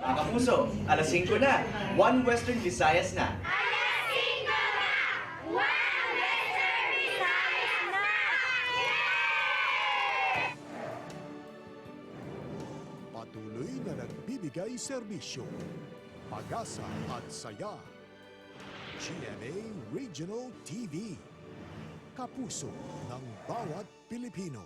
Mga kapuso, alas 5 na, One Western Visayas na. Patuloy na nagbibigay serbisyo, pag-asa at saya. GMA Regional TV, kapuso ng bawat Pilipino.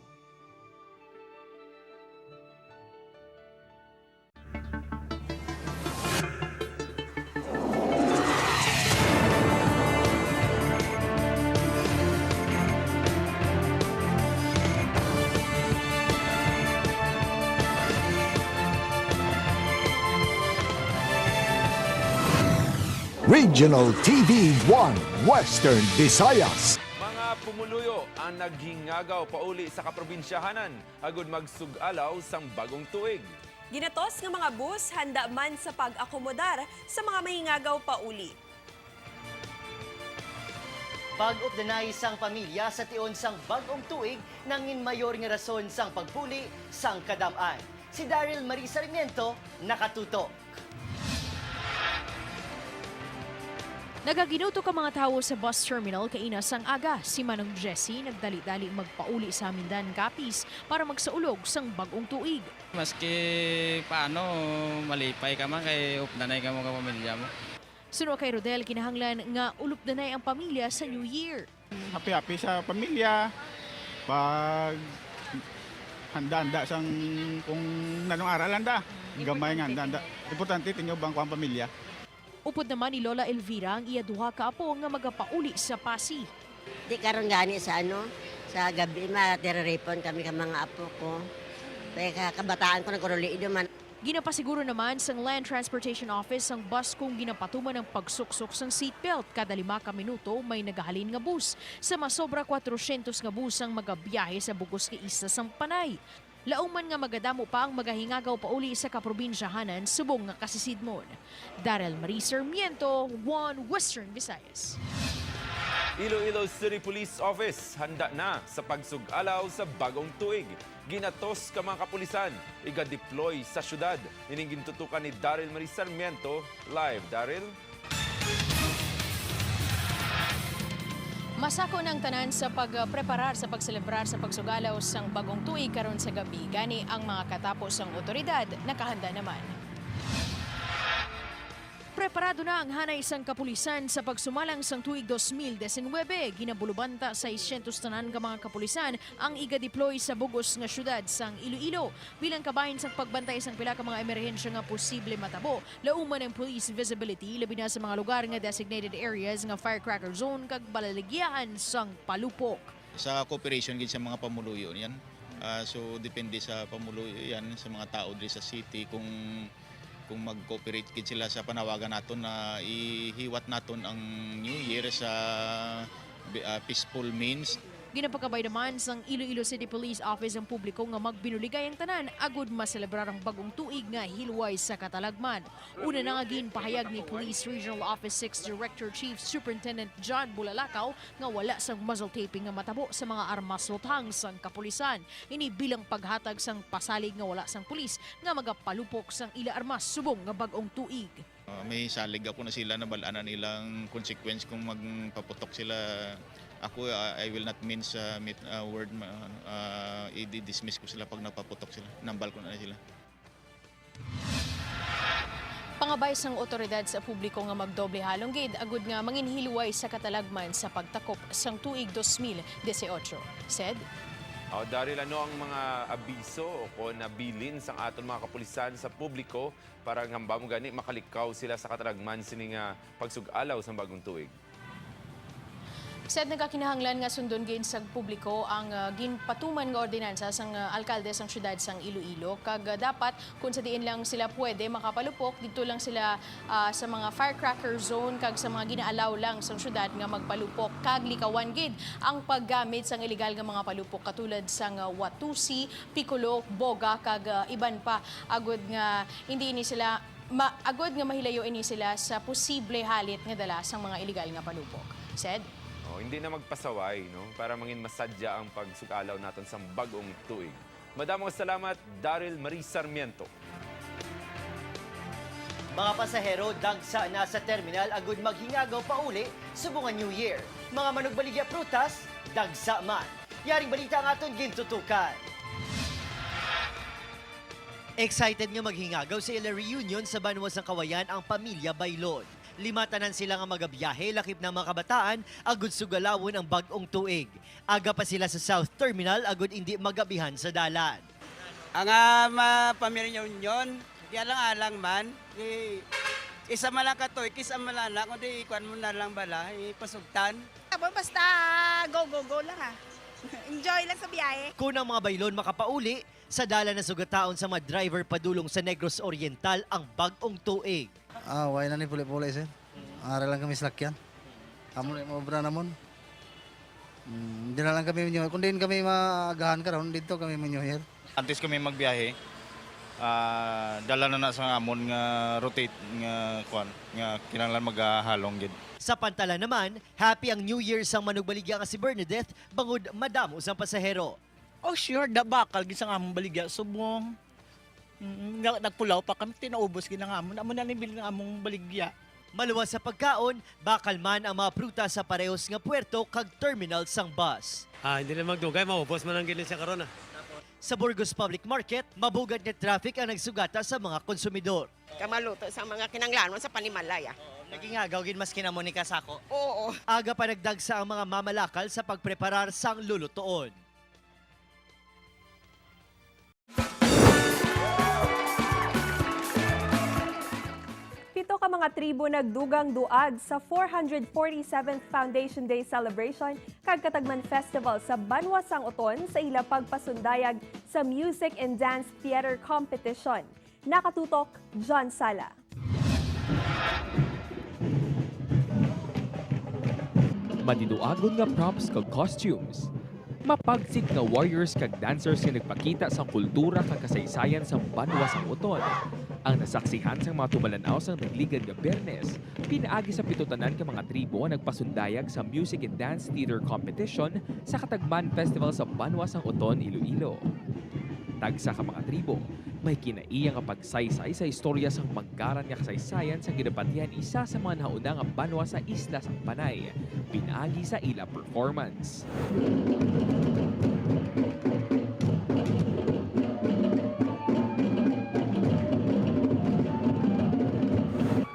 Regional TV 1 Western Visayas. Mga pumuluyo ang naghingagaw pauli sa kaprobinsyahanan agud magsug-alaw sang bagong tuig. Ginatos ng mga bus handa man sa pag-akomodar sa mga mahingagaw pauli. Pag-updanay sang pamilya sa tion sang bagong tuig nangin mayor nga rason sang pagpuli sang kadam-an. Si Daryl Marie Sarmiento nakatutok. Nagaginuto ka mga tao sa bus terminal kainas ang aga. Si Manong Jessie nagdali-dali magpauli sa Mindan Capiz para magsaulog sang bagong tuig. Maski paano, malipay ka man kay updanay ka mo ka pamilya mo. Suno kay Rodel, kinahanglan nga ulupdanay ang pamilya sa New Year. Happy-happy sa pamilya. Pag handa-handa sang kung nanong aralan da. Gamay nga handa-handa. Importante tinyo bang ko ang pamilya. Upod naman ni Lola Elvira ang iya duha ka apo nga magapauli sa Pasig. Di karon gani sa sa gabi matirerepon kami ka mga apo ko. Kaya kabataan ko nagkurulido man. Ginapasiguro naman sang Land Transportation Office ang bus kung ginapatuman ng pagsuksok sang seatbelt. Kada 5 ka minuto may nagahalin nga bus. Sa masobra 400 nga bus ang magabiyahe sa bugos nga isa sang Panay. Lauman nga magadamo pa ang magahingagaw pauli sa kaprobinsyahanan subong nga kasisidmon. Daryl Marie Sarmiento, One Western Visayas. Iloilo City Police Office handa na sa pagsug-alaw sa bagong tuig. Ginatos ka mga kapulisan, iga-deploy sa syudad. Ining gintutukan ni Daryl Marie Sarmiento. Live, Daryl. Masako ng tanan sa pagpreparar sa pagselebrar sa pagsugalaw sang bagong tuig karon sa gabi. Gani ang mga katapos ang otoridad nakahanda naman. Preparado na ang hanay sang kapulisan sa pagsumalang sang tuig 2019. Ginabulubanta sa 600 tanan ka mga kapulisan ang iga-deploy sa bugos nga syudad sang Iloilo. Bilang kabahin sa pagbantay sang pila ka mga emerhensya nga posible matabo, lauman ang police visibility labi na sa mga lugar nga designated areas nga firecracker zone kag balaligyan sang palupok. Sa cooperation gid sa mga pamuluyo yan. So depende sa pamuluyo yan sa mga tao diri sa city kung mag-cooperate gid sila sa panawagan naton na ihiwat naton ang New Year sa peaceful means. Ginapakabay naman sang Iloilo City Police Office ang publiko nga magbinuligay ang tanan agud maselebrar ang bagong tuig nga hilway sa katalagman. Una na nga ginpahayag ni Police Regional Office 6 Director Chief Superintendent John Bulalakaw nga wala sang muzzle taping nga matabo sa mga armas lutang sang kapulisan. Ini bilang paghatag sang pasalig nga wala sang pulis nga magapalupok sang ila armas subong nga bagong tuig. May salig ako na sila na balanan nilang consequence kung magpaputok sila. Ako, I will not mince word, i-dismiss ko sila pag napaputok sila. Nambal ko na sila. Pangabay sang otoridad sa publiko nga magdoble halonggid agud nga manginhilway sa katalagman sa pagtakop sang tuig 2018. Said Daryl, ano ang mga abiso o nabilin sang aton mga kapulisan sa publiko para nga mo gani makalikaw sila sa katalagman sining pagsug-alaw sa bagong tuig? Said nagkakinahanglan nga sundon gid sa publiko ang ginpatuman nga ordinansa sang alkalde sang syudad sang Iloilo kag dapat kung sa diin lang sila pwede makapalupok dito lang sila sa mga firecracker zone kag sa mga ginaalaw lang sang syudad nga magpalupok kag likawan gid ang paggamit sang ilegal nga mga palupok katulad sang watusi, piccolo, boga kag iban pa agud nga hindi ni sila agud nga mahilayo ini sila sa posible halit nga dala sang mga ilegal nga palupok. Said Hindi na magpasaway, no? Para mangin masadya ang pagsugalaw natin sa bagong tuig. Madamong salamat, Daryl Marie Sarmiento. Mga pasahero dagsa na sa terminal agud maghingagaw pauli subong New Year. Mga manugbaligya prutas dagsa man. Yaring balita ang aton gintutukan. Excited nga maghingagaw sa ila reunion sa Banwas ng Kawayan ang pamilya Baylon. 5 tanan sila nga magabiyahe, lakip na mga kabataan, agud sugalawon ang bagong tuig. Aga pa sila sa South Terminal, agud hindi magabihan sa dalan. Ang pamilya union, kaya lang alang man, isa man lang ka to, ikisa man lang na, kundi ikuan mo na lang bala, ipasugtan. Basta go lang Enjoy lang sa biyahe. Kung ang mga Baylon makapauli, sa dalan na sugataon sa mga driver padulong sa Negros Oriental ang bagong tuig. Why na ni puli-puli sir. Ara lang kami salakyan. Amo na obra namon. Hindi na lang kami New Year. Kung din kami maagahan karon dito kami New Year. Antes kami magbiyahe, dala na sa amon nga rotate nga kuan nga kinahanglan maghalong gid. Sa Pantala naman, happy ang New Year sang manugbaligya nga si Bernadette bangod madamo sang pasahero. Oh sure, bakal gisang among baligya subong. Nagpulaw pa kami, tinaubos ginangamon. Amo na nibili ng among baligya. Maluwas sa pagkaon, bakal man ang mga prutas sa parehos nga puerto kag terminal sang bus. Hindi na magdugay, maubos man ang gilid sa karon. Sa Burgos Public Market, mabugad nga traffic ang nagsugata sa mga konsumidor. Kamaluto sa mga kinanglanon sa Panimalaya. Nagingagaw gid mas kinamonika sako. Oo. Aga pa nagdagsa ang mga mamalakal sa pagpreparar sang lulutoon. Pito ka mga tribo nagdugang duag sa 447th Foundation Day celebration kag Katagman Festival sa Banwas sang Uton sa ila pagpasundayag sa Music and Dance Theater Competition. Nakatutok, John Sala. Madiduagon nga props kag costumes. Mapagsid nga warriors kag dancers nga nagpakita sa kultura kag kasaysayan sa Banwas ang Uton. Ang nasaksihan sa mga tumalanaw sa nagligad nga Bernes, pinaagi sa pitutanan ka mga tribo ang nagpasundayag sa Music and Dance Theater Competition sa Katagman Festival sa Banwas ang Uton, Iloilo. Tagsa ka mga tribo, may kinaiya nga pagsaysay sa istorya sang magkaran nga kasaysayan sa ginapatihan isa sa mga nauna nga banwa sa isla sang Panay, pinaagi sa ila performance.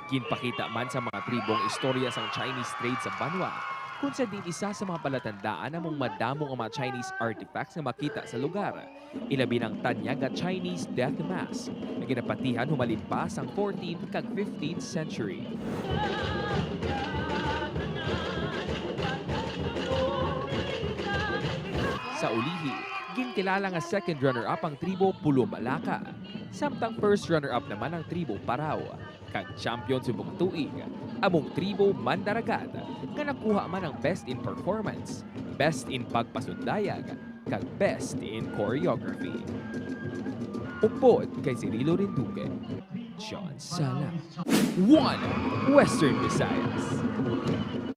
Ginpakita man sa mga tribong istorya sang Chinese trade sa Banwa, kung sa din isa sa mga palatandaan na mong madamong ang mga Chinese artifacts na makita sa lugar. Ilabi ng tanyag at Chinese death mask na ginapatihan humalin pa sa 14th kag 15th century. Sa ulihi, ginkilala nga second runner-up ang tribo Pulo Malaka. Samtang first runner-up naman ang tribo Paraw. Kag champion subong tuig, among tribo Mandaragat nga nakuha man ang best in performance, best in pagpasundayag, kag best in choreography. Upod kay Cirilo Rinduque, John Sala, 1 Western Visayas.